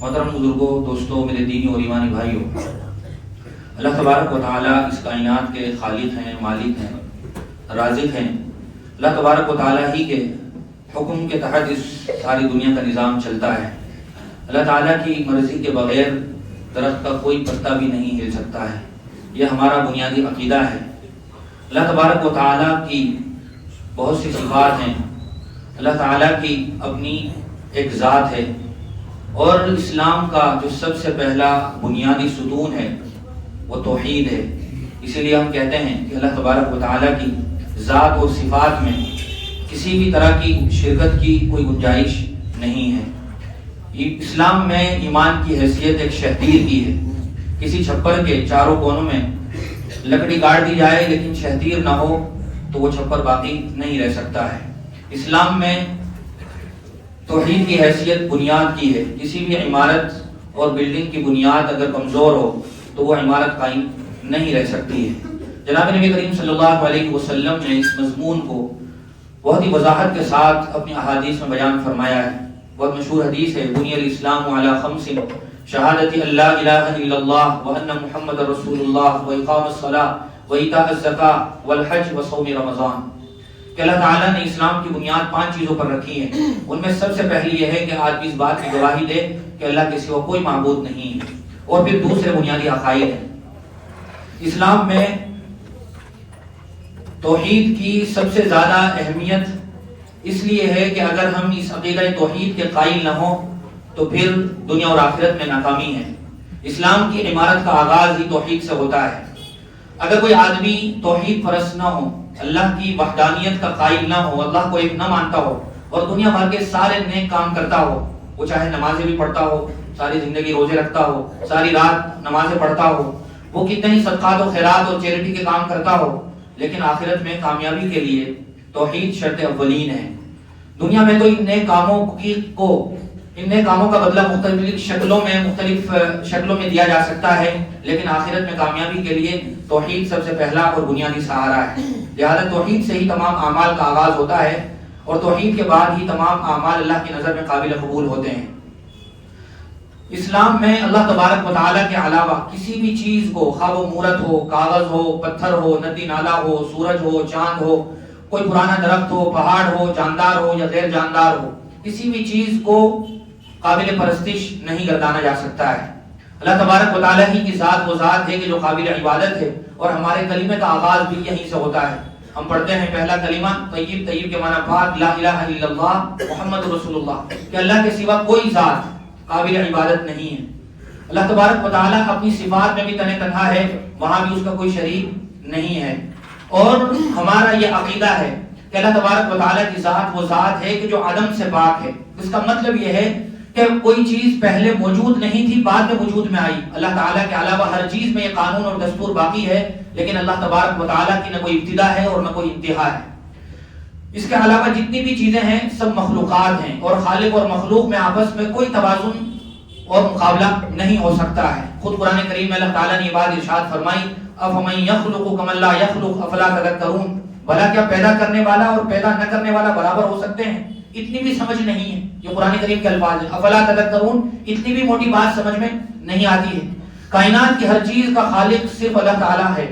محترم بزرگوں، دوستوں، میرے دینی اور ایمانی بھائیوں، اللہ تبارک و تعالیٰ اس کائنات کے خالق ہیں، مالک ہیں، رازق ہیں۔ اللہ تبارک و تعالیٰ ہی کے حکم کے تحت اس ساری دنیا کا نظام چلتا ہے۔ اللہ تعالیٰ کی مرضی کے بغیر درخت کا کوئی پتا بھی نہیں ہل سکتا ہے، یہ ہمارا بنیادی عقیدہ ہے۔ اللہ تبارک و تعالیٰ کی بہت سی صفات ہیں، اللہ تعالیٰ کی اپنی ایک ذات ہے، اور اسلام کا جو سب سے پہلا بنیادی ستون ہے وہ توحید ہے۔ اسی لیے ہم کہتے ہیں کہ اللہ تبارک و تعالیٰ کی ذات اور صفات میں کسی بھی طرح کی شرکت کی کوئی گنجائش نہیں ہے۔ اسلام میں ایمان کی حیثیت ایک شہتیر کی ہے۔ کسی چھپر کے چاروں کونوں میں لکڑی گاڑ دی جائے لیکن شہتیر نہ ہو تو وہ چھپر باقی نہیں رہ سکتا ہے۔ اسلام میں توحید کی حیثیت بنیاد کی ہے۔ کسی بھی عمارت اور بلڈنگ کی بنیاد اگر کمزور ہو تو وہ عمارت قائم نہیں رہ سکتی ہے۔ جناب نبی کریم صلی اللہ علیہ وسلم نے اس مضمون کو بہت ہی وضاحت کے ساتھ اپنی احادیث میں بیان فرمایا ہے۔ بہت مشہور حدیث ہے، بنی الاسلام علی خمس، شہادت لا الہ الا اللہ وان محمد رسول اللہ واقام الصلاۃ وایتاء الزکاۃ والحج وصوم رمضان، کہ اللہ تعالیٰ نے اسلام کی بنیاد 5 چیزوں پر رکھی ہے۔ ان میں سب سے پہلی یہ ہے کہ آدمی اس بات کی گواہی دے کہ اللہ کے سوا کوئی معبود نہیں ہے، اور پھر دوسرے بنیادی عقائد ہیں۔ اسلام میں توحید کی سب سے زیادہ اہمیت اس لیے ہے کہ اگر ہم اس عقیدہ توحید کے قائل نہ ہوں تو پھر دنیا اور آخرت میں ناکامی ہے۔ اسلام کی عمارت کا آغاز ہی توحید سے ہوتا ہے۔ اگر کوئی آدمی توحید پرست نہ ہو، اللہ کی وحدانیت کا قائل نہ ہو، اللہ کو ایک نہ مانتا ہو، اور دنیا بھر کے سارے نیک کام کرتا ہو، وہ چاہے نمازیں بھی پڑھتا ہو، ساری زندگی روزے رکھتا ہو، ساری رات نمازیں پڑھتا ہو، وہ کتنے ہی صدقات و خیرات اور چیریٹی کے کام کرتا ہو، لیکن آخرت میں کامیابی کے لیے توحید شرط اولین ہے۔ دنیا میں تو ان نیک کاموں کا بدلہ مختلف شکلوں میں دیا جا سکتا ہے، لیکن آخرت میں کامیابی کے لیے توحید سب سے پہلا اور بنیادی سہارا ہے۔ لہذا توحید سے ہی تمام اعمال کا آغاز ہوتا ہے، اور توحید کے بعد ہی تمام اعمال اللہ کی نظر میں قابل قبول ہوتے ہیں۔ اسلام میں اللہ تبارک و تعالیٰ کے علاوہ کسی بھی چیز کو، خواہ وہ مورت ہو، کاغذ ہو، پتھر ہو، ندی نالا ہو، سورج ہو، چاند ہو، کوئی پرانا درخت ہو، پہاڑ ہو، جاندار ہو یا غیر جاندار ہو، کسی بھی چیز کو قابل پرستش نہیں گردانا جا سکتا ہے۔ اللہ تبارک و تعالیٰ ہی کی ذات وہ ذات ہے کہ جو قابل عبادت ہے، اور ہمارے کلمے کا آغاز بھی یہیں سے ہوتا ہے۔ ہم پڑھتے ہیں پہلا کلمہ طیب، طیب کے معنی پاک، لا الہ الا اللہ محمد رسول اللہ، کہ اللہ کے سوا کوئی ذات قابل عبادت نہیں ہے۔ اللہ تبارک و تعالیٰ اپنی صفات میں بھی تنہا ہے، وہاں بھی اس کا کوئی شریک نہیں ہے۔ اور ہمارا یہ عقیدہ ہے کہ اللہ تبارک و تعالیٰ کی ذات وہ ذات ہے کہ جو عدم سے پاک ہے۔ اس کا مطلب یہ ہے کہ کوئی چیز پہلے موجود نہیں تھی، بعد میں وجود میں آئی۔ اللہ تعالیٰ کے علاوہ ہر چیز میں یہ قانون اور دستور باقی ہے، لیکن اللہ تبارک و تعالیٰ کی نہ کوئی ابتدا ہے اور نہ کوئی انتہا ہے۔ اس کے علاوہ جتنی بھی چیزیں ہیں سب مخلوقات ہیں، اور خالق اور مخلوق میں آپس میں کوئی توازن اور مقابلہ نہیں ہو سکتا ہے۔ خود قرآن کریم میں اللہ تعالیٰ نے یہ بات ارشاد فرمائی، افمن یخلق کمن لا یخلق افلا تذکرون، بھلا کیا پیدا کرنے والا اور پیدا نہ کرنے والا برابر ہو سکتے ہیں؟ اتنی بھی سمجھ نہیں ہے۔ یہ قرآن کریم کے الفاظ ہیں، افلا تذکرون، اتنی بھی موٹی بات سمجھ میں نہیں آتی ہے۔ کائنات کی ہر چیز کا خالق صرف اللہ تعالیٰ ہے۔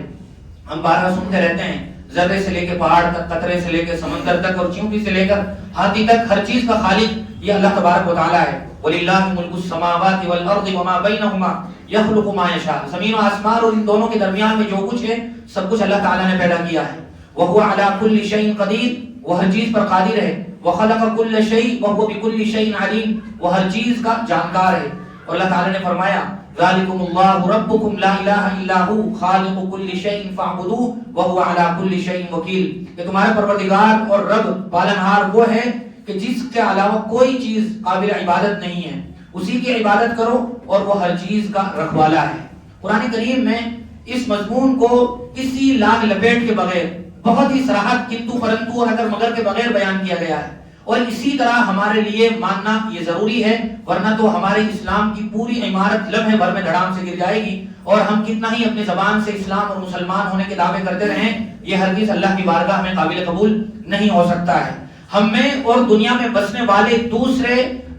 ہم بارہا سنتے رہتے ہیں، ذرے سے لے کے پہاڑ تک، قطرے سے لے کے سمندر تک، اور چیونٹی سے لے کر ہاتھی تک، ہر چیز کا خالق یہ اللہ تبارک و تعالیٰ ہے۔ وَلِلَّهِ مُلْكُ السَّمَاوَاتِ وَالْأَرْضِ وَمَا بَيْنَهُمَا يَخْلُقُ مَا يَشَاءُ، زمین و آسمان اور ان دونوں کے درمیان میں جو کچھ ہے سب کچھ اللہ تعالیٰ نے پیدا کیا ہے۔ وَهُوَ عَلَى كُلِّ شَيْءٍ قَدِيرٌ، وہ ہر چیز پر قادر ہے۔ وَخَلَقَ كُلَّ شَيْءٍ وَهُوَ بِكُلِّ شَيْءٍ عَلِيمٌ، وہ ہر چیز کا جانکار ہے۔ اور اللہ تعالیٰ نے فرمایا، ذَلِكُمُ اللَّهُ رَبُّكُمْ لَا إِلَٰهَ إِلَّا هُوَ خَالِقُ كُلِّ شَيْءٍ فَاعْبُدُوهُ وَهُوَ عَلَى كُلِّ شَيْءٍ وَكِيلٌ، کہ تمہارا پروردگار اور رب پالنہار وہ ہے کہ جس کے علاوہ کوئی چیز قابل عبادت نہیں ہے، اسی کی عبادت کرو، اور وہ ہر چیز کا رکھوالا ہے۔ قرآن کریم میں اس مضمون کو کسی لاگ لپیٹ کے بغیر، بہت ہی صراحت، کنتو پرنتو اور اگر مگر کے بغیر بیان کیا گیا ہے، اور اسی طرح ہمارے لیے ماننا یہ ضروری ہے، ورنہ تو ہمارے اسلام کی پوری عمارت لمحے بھر میں دھڑام سے گر جائے گی، اور ہم کتنا ہی اپنے زبان سے اسلام اور مسلمان ہونے کے دعوے کرتے رہیں، یہ ہرگز اللہ کی بارگاہ میں قابل قبول نہیں ہو سکتا ہے۔ ہم میں اور دنیا میں بسنے والے دوسرے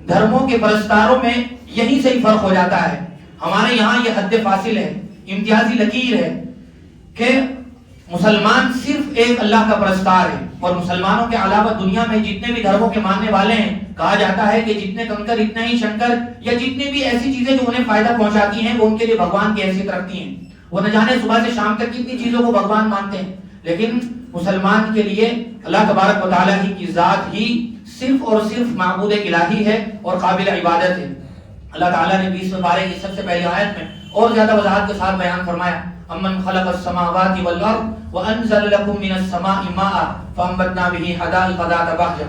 دھرموں کے پرستاروں میں یہیں سے ہی فرق ہو جاتا ہے. ہمارے یہاں یہ حد فاصل ہے، امتیازی لکیر ہے کہ مسلمان صرف ایک اللہ کا پرستار ہے، اور مسلمانوں کے علاوہ دنیا میں جتنے بھی دھرموں کے ماننے والے ہیں، کہا جاتا ہے کہ جتنے کنکر اتنا ہی شنکر، یا جتنی بھی ایسی چیزیں جو انہیں فائدہ پہنچاتی ہیں وہ ان کے لیے بھگوان کی حیثیت رکھتی ہیں. وہ نہ جانے صبح سے شام تک کتنی چیزوں کو بھگوان مانتے ہیں، لیکن مسلمان کے لیے اللہ تبارک و تعالیٰ ہی کی ذات ہی صرف اور صرف معبود الہی ہے اور قابل عبادت ہے. اللہ تعالیٰ نے 20 پارے کی سب سے پہلی آیت میں اور زیادہ وضاحت کے ساتھ بیان فرمایا، امن خلق السماوات والارض وانزل لكم من السماء ماء فانبتنا به حدائق ذات بهجہ.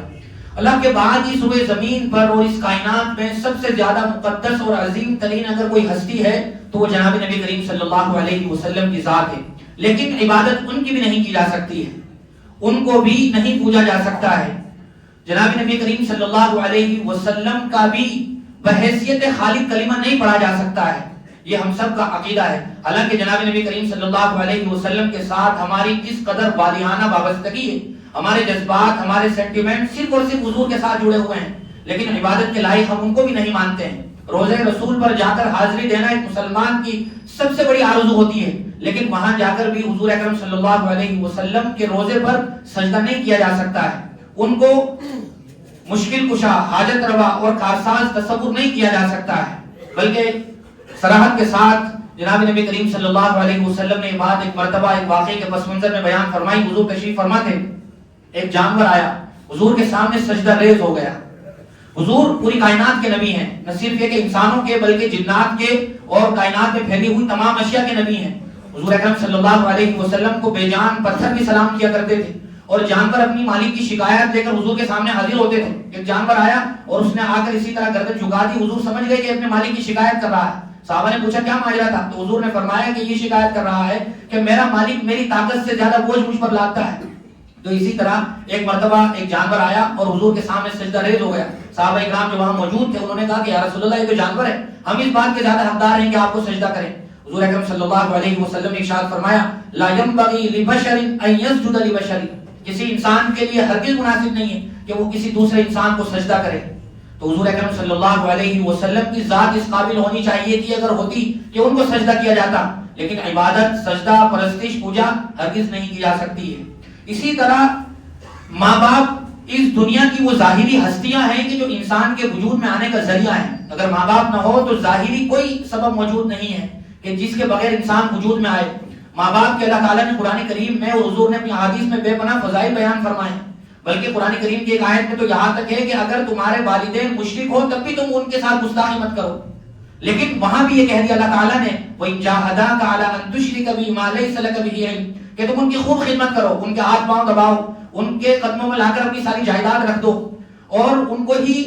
اللہ کے بعد اس روئے زمین پر اور اس کائنات میں سب سے زیادہ مقدس اور عظیم ترین اگر کوئی ہستی ہے تو وہ جناب نبی کریم صلی اللہ علیہ وسلم کی ذات ہے. لیکن عبادت ان کی بھی نہیں کی جا سکتی ہے، ان کو بھی نہیں پوجا جا سکتا ہے. جناب نبی کریم صلی اللہ علیہ وسلم کا بھی بحیثیت خالق کلمہ نہیں پڑھا جا سکتا ہے. یہ ہم سب کا عقیدہ ہے. حالانکہ جناب نبی کریم صلی اللہ علیہ وسلم کے ساتھ ہماری اس قدر والہانہ وابستگی ہے، ہمارے جذبات، ہمارے سینٹیمنٹ صرف اور صرف حضور کے ساتھ جڑے ہوئے ہیں، لیکن عبادت کے لائق ہم ان کو بھی نہیں مانتے ہیں. روزے رسول پر جا کر حاضری دینا ایک مسلمان کی سب سے بڑی آرزو ہوتی ہے، لیکن وہاں جا کر بھی حضور اکرم صلی اللہ علیہ وسلم کے روزے پر سجدہ نہیں کیا جا سکتا ہے. ان کو مشکل کشا، حاجت روا اور کارساز تصور نہیں کیا جا سکتا ہے. بلکہ صراحت کے ساتھ جناب نبی کریم صلی اللہ علیہ وسلم نے بات ایک مرتبہ ایک واقعے کے پس منظر میں بیان فرمائی. حضور تشریف فرما تھے، ایک جانور آیا حضور کے سامنے سجدہ ریز ہو گیا. حضور پوری کائنات کے نبی ہیں، نہ صرف یہ کہ انسانوں کے بلکہ جنات کے اور کائنات میں پھیلی ہوئی تمام اشیاء کے نبی ہیں. حضور اکرم صلی اللہ علیہ وسلم کو بے جان پتھر بھی سلام کیا کرتے تھے، اور جانور اپنی مالک کی شکایت لے کر حضور کے سامنے حاضر ہوتے تھے. ایک جانور آیا اور اس نے آ کر اسی طرح گردن جھکا دی. حضور سمجھ گئے کہ اپنے مالک کی شکایت کر رہا ہے. صحابہ نے پوچھا کیا ماجرا تھا؟ تو حضور نے فرمایا کہ یہ شکایت کر رہا ہے کہ میرا مالک میری طاقت سے زیادہ بوجھ مجھ پر لاتا ہے. تو اسی طرح ایک مرتبہ ایک جانور آیا اور حضور کے سامنے سجدہ ریز ہو گیا. صحابہ اکرام جو وہاں موجود تھے انہوں نے کہا کہ یا رسول اللہ یہ تو جانور ہے، ہم اس بات کے زیادہ حقدار ہیں کہ آپ کو سجدہ کریں. حضور اکرم صلی اللہ علیہ وسلم نے ارشاد فرمایا لا ينبغي لبشر ان يسجد لبشر، کسی انسان کے لیے ہرگز مناسب نہیں ہے کہ وہ کسی دوسرے انسان کو سجدہ کرے. تو حضور اکرم صلی اللہ علیہ وسلم کی ذات اس قابل ہونی چاہیے تھی اگر ہوتی کہ ان کو سجدہ کیا جاتا، لیکن عبادت، سجدہ، پرستش، پوجا ہرگز نہیں کی جا سکتی ہے. اسی طرح ماں باپ اس دنیا کی وہ ظاہری ہستیاں ہیں کہ جو انسان کے وجود میں آنے کا ذریعہ ہیں. اگر ماں باپ نہ ہو تو ظاہری کوئی سبب موجود نہیں ہے کہ جس کے بغیر انسان وجود میں آئے. ماں باپ کے اللہ تعالیٰ نے قرآن کریم میں اور حضور نے اپنی حدیث میں بے پناہ فضائل بیان فرمائے. بلکہ قرآن کریم کی ایک آیت میں تو یہاں تک ہے کہ اگر تمہارے والدین مشرک ہو تب بھی تم ان کے ساتھ گستاخی مت کرو. لیکن وہاں بھی یہ کہہ دیا اللہ تعالیٰ نے وَإِن جَاهَدَاكَ عَلَىٰ أَن تُشْرِكَ بِي مَا لَيْسَ لَكَ بِهِ عِلْمٌ، کہ تم ان کی خوب خدمت کرو، ان کے ہاتھ پاؤں دباؤ، ان کے قدموں میں لا کر اپنی ساری جائیداد رکھ دو اور ان کو ہی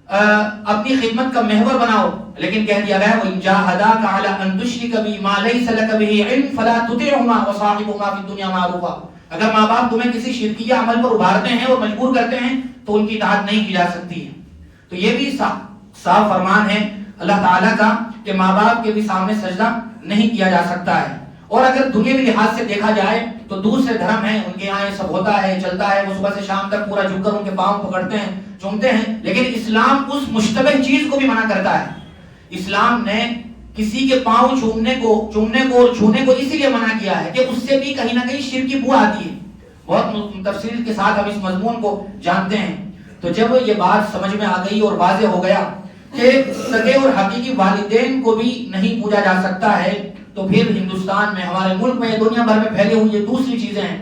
اپنی خدمت کا محور بناؤ. لیکن کہہ دیا گیا وَإِن جَاهَدَاكَ عَلَىٰ أَن تُشْرِكَ بِي مَا لَيْسَ لَكَ بِهِ عِلْمٌ فَلَا تُطِعْهُمَا وَصَاحِبْهُمَا فِي الدُّنْيَا مَعْرُوفًا. اگر ماں باپ تمہیں کسی شرکیہ عمل پر ابھارتے ہیں اور مجبور کرتے ہیں تو ان کی اطاعت نہیں کی جا سکتی ہے. تو یہ بھی صاف فرمان ہے اللہ تعالیٰ کا کہ ماں باپ کے بھی سامنے سجدہ نہیں کیا جا سکتا ہے. اور اگر دنیاوی لحاظ سے دیکھا جائے تو دوسرے دھرم ہیں، ان کے یہاں یہ سب ہوتا ہے، چلتا ہے، وہ صبح سے شام تک پورا جھک کر ان کے پاؤں پکڑتے ہیں، چومتے ہیں. لیکن اسلام اس مشتبہ چیز کو بھی منع کرتا ہے. اسلام نے کسی کے پاؤں چومنے کو اور چھونے کو اسی لیے منع کیا ہے کہ اس سے بھی کہیں نہ کہیں شرک کی بو آتی ہے. بہت تفصیل کے ساتھ ہم اس مضمون کو جانتے ہیں. تو جب یہ بات سمجھ میں آ گئی اور واضح ہو گیا کہ سگے اور حقیقی والدین کو بھی نہیں پوجا جا سکتا ہے، تو پھر ہندوستان میں، ہمارے ملک میں، دنیا بھر میں پھیلی ہوئی یہ دوسری چیزیں ہیں،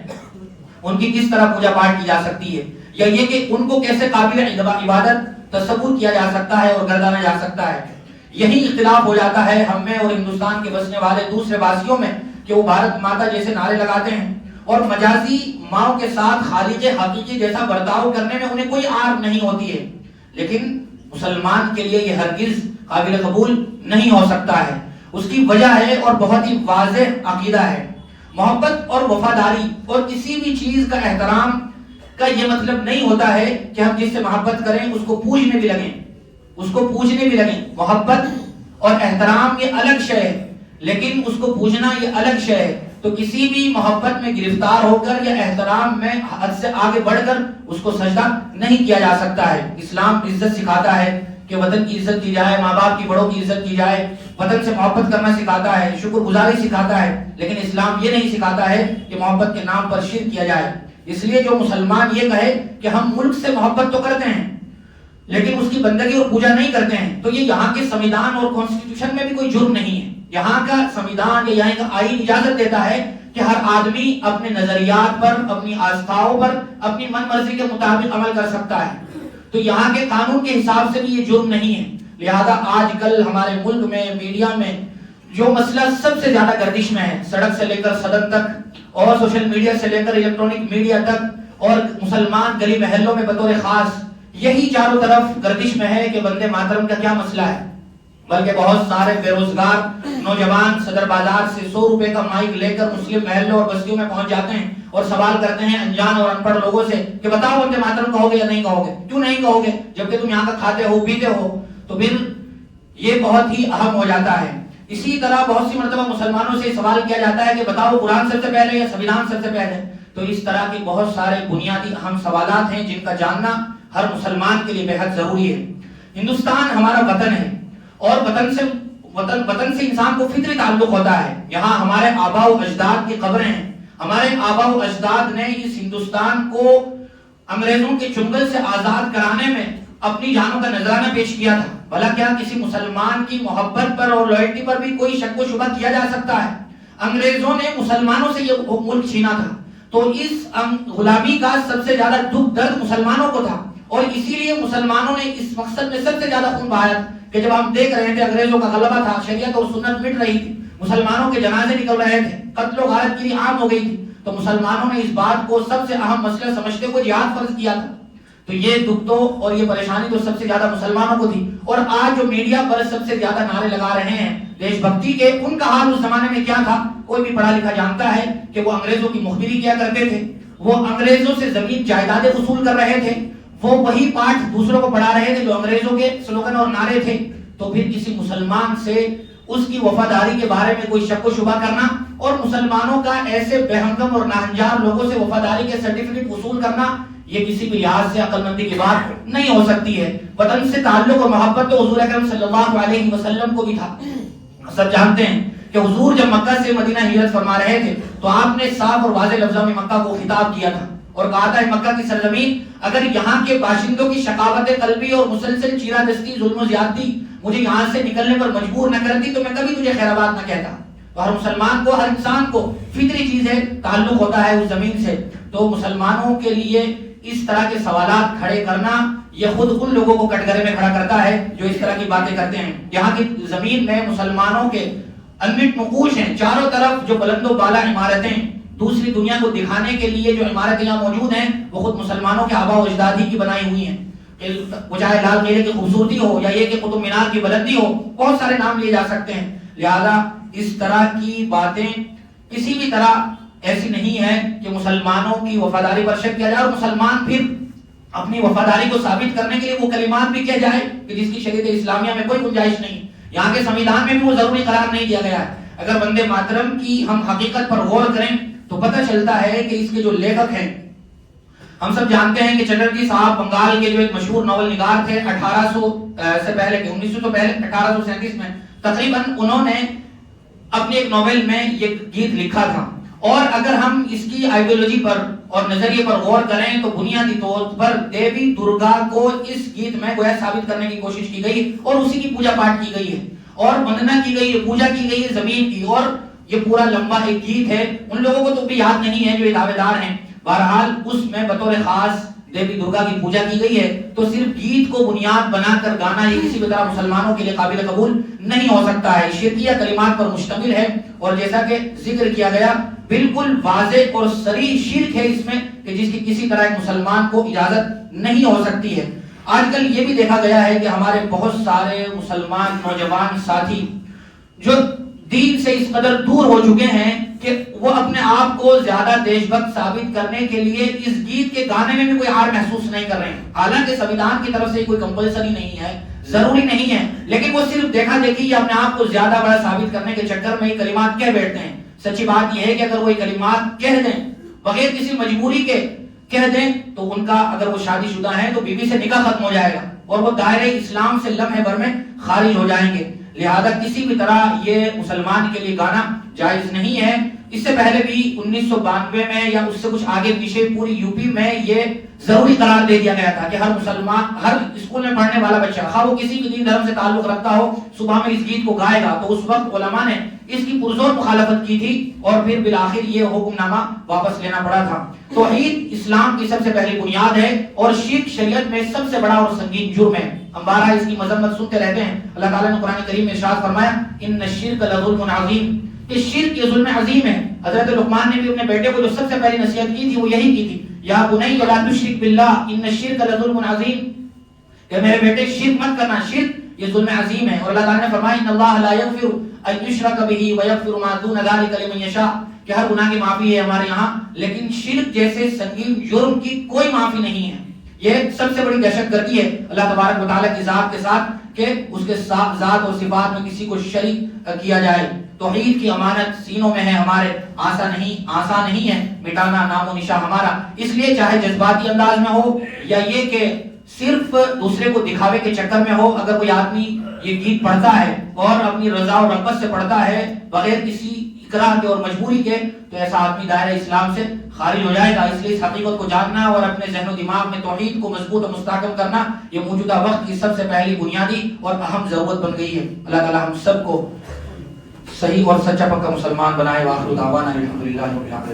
ان کی کس طرح پوجا پاٹ کی جا سکتی ہے، یا یہ کہ ان کو کیسے قابل عبادت تصور کیا جا سکتا ہے اور گردانا جا سکتا ہے. یہی اختلاف ہو جاتا ہے ہم میں اور ہندوستان کے بسنے والے دوسرے واسیوں میں کہ وہ بھارت ماتا جیسے نعرے لگاتے ہیں اور مجازی ماؤں کے ساتھ خالق حقیقی جیسا برتاؤ کرنے میں انہیں کوئی آر نہیں ہوتی ہے. لیکن مسلمان کے لیے یہ ہرگز قابل قبول نہیں ہو سکتا ہے. اس کی وجہ ہے اور بہت ہی واضح عقیدہ ہے. محبت اور وفاداری اور کسی بھی چیز کا احترام کا یہ مطلب نہیں ہوتا ہے کہ ہم جس سے محبت کریں اس کو پوجنے بھی لگیں، اس کو پوجنے بھی لگیں. محبت اور احترام یہ الگ شے ہے، لیکن اس کو پوجنا یہ الگ شے ہے. تو کسی بھی محبت میں گرفتار ہو کر یا احترام میں حد سے آگے بڑھ کر اس کو سجدہ نہیں کیا جا سکتا ہے. اسلام عزت سکھاتا ہے کہ وطن کی عزت کی جائے، ماں باپ کی بڑوں کی عزت کی جائے، وطن سے محبت کرنا سکھاتا ہے، شکر گزاری سکھاتا ہے، لیکن اسلام یہ نہیں سکھاتا ہے کہ محبت کے نام پر شرک کیا جائے۔ اس لیے جو مسلمان یہ کہے کہ ہم ملک سے محبت تو کرتے ہیں لیکن اس کی بندگی اور پوجا نہیں کرتے ہیں، تو یہ یہاں کے سمویدھان اور کانسٹیٹیوشن میں بھی کوئی جرم نہیں ہے۔ یہاں کا سمویدھان یا یہاں کا آئین اجازت دیتا ہے کہ ہر آدمی اپنے نظریات پر، اپنی آستھاؤں پر، اپنی من مرضی کے مطابق عمل کر سکتا ہے، تو یہاں کے قانون کے حساب سے بھی یہ جرم نہیں ہے۔ لہذا آج کل ہمارے ملک میں میڈیا میں جو مسئلہ سب سے زیادہ گردش میں ہے، سڑک سے لے کر صدر تک اور سوشل میڈیا سے لے کر الیکٹرونک میڈیا تک اور مسلمان گلی محلوں میں بطور خاص، یہی چاروں طرف گردش میں ہے کہ وندے ماترم کا کیا مسئلہ ہے۔ بلکہ بہت سارے بے روزگار نوجوان صدر بازار سے 100 روپے کا مائک لے کر مسلم محلوں اور بستیوں میں پہنچ جاتے ہیں اور سوال کرتے ہیں انجان اور ان پڑھ لوگوں سے کہ بتاؤ وندے ماترم کہو گے یا نہیں کہو گے؟ کیوں نہیں کہو گے جبکہ تم یہاں کا کھاتے ہو پیتے ہو؟ تو پھر یہ بہت ہی اہم ہو جاتا ہے۔ اسی طرح بہت سی مرتبہ مسلمانوں سے سوال کیا جاتا ہے کہ بتاؤ قرآن سب سے پہلے یا سمویدھان سب سے پہلے؟ تو اس طرح کے بہت سارے بنیادی اہم سوالات ہیں جن کا جاننا ہر مسلمان کے لیے بہت ضروری ہے۔ ہندوستان ہمارا وطن ہے اور وطن سے انسان کو فطری تعلق ہوتا ہے۔ یہاں ہمارے آباء و اجداد کی قبریں ہیں۔ ہمارے آباء و اجداد نے اس ہندوستان کو انگریزوں کے چنگل سے آزاد کرانے میں اپنی جانوں کا نذرانہ پیش کیا تھا۔ بھلا کیا کسی مسلمان کی محبت پر اور لوئلٹی پر بھی کوئی شک و شبہ کیا جا سکتا ہے؟ انگریزوں نے مسلمانوں سے یہ ملک چھینا تھا، تو اس غلامی کا سب سے زیادہ دکھ درد مسلمانوں کو تھا، اور اسی لیے مسلمانوں نے اس مقصد میں سب سے زیادہ خون بہایا کہ جب ہم دیکھ رہے تھے انگریزوں کا غلبہ تھا، شریعت اور سنت مٹ رہی تھی، مسلمانوں کے جنازے نکل رہے تھے، قتل و غارت کی عام ہو گئی تھی، تو مسلمانوں نے اس بات کو سب سے اہم مسئلہ سمجھتے ہوئے جہاد فرض کیا تھا۔ تو یہ دکھ تو اور یہ پریشانی تو سب سے زیادہ مسلمانوں کو تھی۔ اور آج جو میڈیا پر سب سے زیادہ نعرے لگا رہے ہیں دیش بھکتی کے، ان کا حال اس زمانے میں کیا تھا؟ کوئی بھی پڑھا لکھا جانتا ہے کہ وہ انگریزوں کی مخبری کیا کرتے تھے، وہ انگریزوں سے زمین جائیدادیں وصول کر رہے تھے، وہ وہی پاٹھ دوسروں کو پڑھا رہے تھے جو انگریزوں کے سلوگن اور نعرے تھے۔ تو پھر کسی مسلمان سے اس کی وفاداری کے بارے میں کوئی شک و شبہ کرنا اور مسلمانوں کا ایسے بہنگم اور ناہنجار لوگوں سے وفاداری کے سرٹیفکیٹ وصول کرنا، یہ کسی بھی لحاظ سے عقل مندی کی بات نہیں ہو سکتی ہے۔ وطن سے تعلق اور محبت تو حضور اکرم صلی اللہ علیہ وسلم کو بھی تھا۔ سب جانتے ہیں کہ حضور جب مکہ سے مدینہ ہجرت فرما رہے تھے تو آپ نے صاف اور واضح لفظوں میں مکہ کو خطاب کیا تھا اور کہا تھا مکہ کی سرزمین، اگر یہاں کے باشندوں کی شقاوت قلبی اور مسلسل چیرہ دستی، ظلم و زیادتی مجھے یہاں سے نکلنے پر مجبور نہ کرتی تو میں کبھی تجھے خیر آباد نہ کہتا۔ تو ہر مسلمان کو، ہر انسان کو فطری چیز ہے، تعلق ہوتا ہے اس زمین سے۔ تو مسلمانوں کے لیے اس طرح کے سوالات کھڑے کرنا یہ خود ان لوگوں کو کٹگرے میں کھڑا کرتا ہے جو اس طرح کی باتیں کرتے ہیں۔ یہاں کی زمین میں مسلمانوں کے انمٹ نقوش ہیں، چاروں طرف جو بلند و بالا عمارتیں دوسری دنیا کو دکھانے کے لیے جو عمارتیں یہاں موجود ہیں وہ خود مسلمانوں کے آباء و اجداد ہی کی بنائی ہوئی ہیں۔ وہ چاہے لال قلعے کی خوبصورتی ہو یا یہ کہ قطب مینار کی بلندی ہو، بہت سارے نام لیے جا سکتے ہیں۔ لہذا اس طرح کی باتیں کسی بھی طرح ایسی نہیں ہے کہ مسلمانوں کی وفاداری پر شک کیا جائے اور مسلمان پھر اپنی وفاداری کو ثابت کرنے کے لیے وہ کلمات بھی کیا جائے کہ جس کی شریعت اسلامیہ میں کوئی گنجائش نہیں، یہاں کے سمویدھان میں بھی وہ ضروری قرار نہیں دیا گیا ہے۔ اگر وندے ماترم کی ہم حقیقت پر غور کریں تو پتہ چلتا ہے کہ اس کے جو لیکھک ہیں، ہم سب جانتے ہیں کہ چٹرجی صاحب بنگال کے جو ایک مشہور ناول نگار تھے 1800 سے پہلے کے 1900 سے پہلے 1837 میں تقریباً انہوں نے اپنے ایک ناول میں یہ گیت لکھا تھا، اور اگر ہم اس کی آئیڈیولوجی پر اور نظریے پر غور کریں تو بنیادی طور پر دیوی درگا کو اس گیت میں گویا ثابت کرنے کی کوشش کی گئی اور اسی کی پوجا پاٹ کی گئی ہے اور وندنا کی گئی ہے، پوجا کی گئی ہے زمین کی، اور یہ پورا لمبا ایک گیت ہے۔ ان لوگوں کو تو بھی یاد نہیں ہے جو دعوے دار ہیں، بہرحال اس میں بطور خاص دیوی درگا کی پوجا کی گئی ہے۔ تو صرف گیت کو بنیاد بنا کر گانا یہ کسی بھی طرح مسلمانوں کے لیے قابل قبول نہیں ہو سکتا ہے، شرکیہ کلمات پر مشتمل ہے، اور جیسا کہ ذکر کیا گیا بالکل واضح اور صریح شرک ہے اس میں کہ جس کی کسی طرح ایک مسلمان کو اجازت نہیں ہو سکتی ہے۔ آج کل یہ بھی دیکھا گیا ہے کہ ہمارے بہت سارے مسلمان نوجوان ساتھی جو دین سے اس قدر دور ہو چکے ہیں کہ وہ اپنے آپ کو زیادہ دیش بھکت ثابت کرنے کے لیے اس گیت کے گانے میں بھی کوئی ہار محسوس نہیں کر رہے ہیں، حالانکہ سمویدھان کی طرف سے کوئی کمپلسری نہیں ہے، ضروری نہیں ہے، لیکن وہ صرف دیکھا دیکھی یا اپنے آپ کو زیادہ بڑا ثابت کرنے کے چکر میں یہ کلمات کہہ بیٹھتے ہیں۔ سچی بات یہ ہے کہ اگر وہ یہ کلمات کہہ دیں بغیر کسی مجبوری کے کہہ دیں تو ان کا، اگر وہ شادی شدہ ہیں تو بیوی سے نکاح ختم ہو جائے گا، اور وہ دائرہ اسلام سے لمحے بھر میں خارج ہو جائیں گے. لہذا کسی بھی طرح یہ مسلمان کے لیے گانا جائز نہیں ہے. اس سے پہلے بھی 1992 میں یا اس سے کچھ آگے پیچھے پوری یو پی میں یہ ضروری قرار دے دیا گیا تھا کہ ہر مسلمان، ہر اسکول میں پڑھنے والا بچہ، خواہ وہ کسی بھی دین دھرم سے تعلق رکھتا ہو، صبح میں اس گیت کو گائے گا. تو اس وقت علماء نے اس کی پرزور مخالفت کی تھی اور پھر بالآخر یہ حکم نامہ واپس لینا پڑا تھا. توحید اسلام کی سب سے پہلی بنیاد ہے اور شرک شریعت میں سب سے بڑا اور سنگین جرم ہے. ہم بارہا اس کی مذمت سنتے رہتے ہیں. اللہ تعالیٰ نے قرآن کریم میں ارشاد فرمایا ان الشرک لظلم عظیم، کہ شرک یہ ظلم عظیم ہے. حضرت لقمان نے بھی اپنے بیٹے کو جو سب سے پہلی نصیحت کی تھی وہ یہی کی تھی، یا بنی لا تشرک باللہ ان الشرک لظلم عظیم، کہ میرے بیٹے شرک مت کرنا، شرک یہ ظلم عظیم ہے. اور اللہ تعالیٰ نے فرمایا ان اللہ لا یغفر ان یشرک بہ ویغفر ما دون ذلک لمن یشاء، کہ ہر گناہ کی معافی ہے ہمارے یہاں لیکن شرک جیسے سنگین جرم کی کوئی معافی نہیں ہے. یہ سب سے بڑی دہشت گردی ہے اللہ تبارک و تعالیٰ کی ذات کے ساتھ کہ اس کے ذات اور صفات میں کسی کو شریک کیا جائے. توحید کی امانت سینوں میں ہے ہمارے، آسان نہیں ہے مٹانا نام و نشان ہمارا. اس لیے چاہے جذباتی انداز میں ہو یا یہ کہ صرف دوسرے کو دکھاوے کے چکر میں ہو، اگر کوئی آدمی یہ گیت پڑھتا ہے اور اپنی رضا و رغبت سے پڑھتا ہے بغیر کسی اکراہ کے اور مجبوری کے، تو ایسا آدمی دائرہ اسلام سے خارج ہو جائے گا. اس لیے اس حقیقت کو جاننا اور اپنے ذہن و دماغ میں توحید کو مضبوط و مستحکم کرنا یہ موجودہ وقت کی سب سے پہلی بنیادی اور اہم ضرورت بن گئی ہے. اللہ تعالی ہم سب کو صحیح اور سچا پکا مسلمان بنائے. وآخر دعوانا الحمدللہ رب العالمین.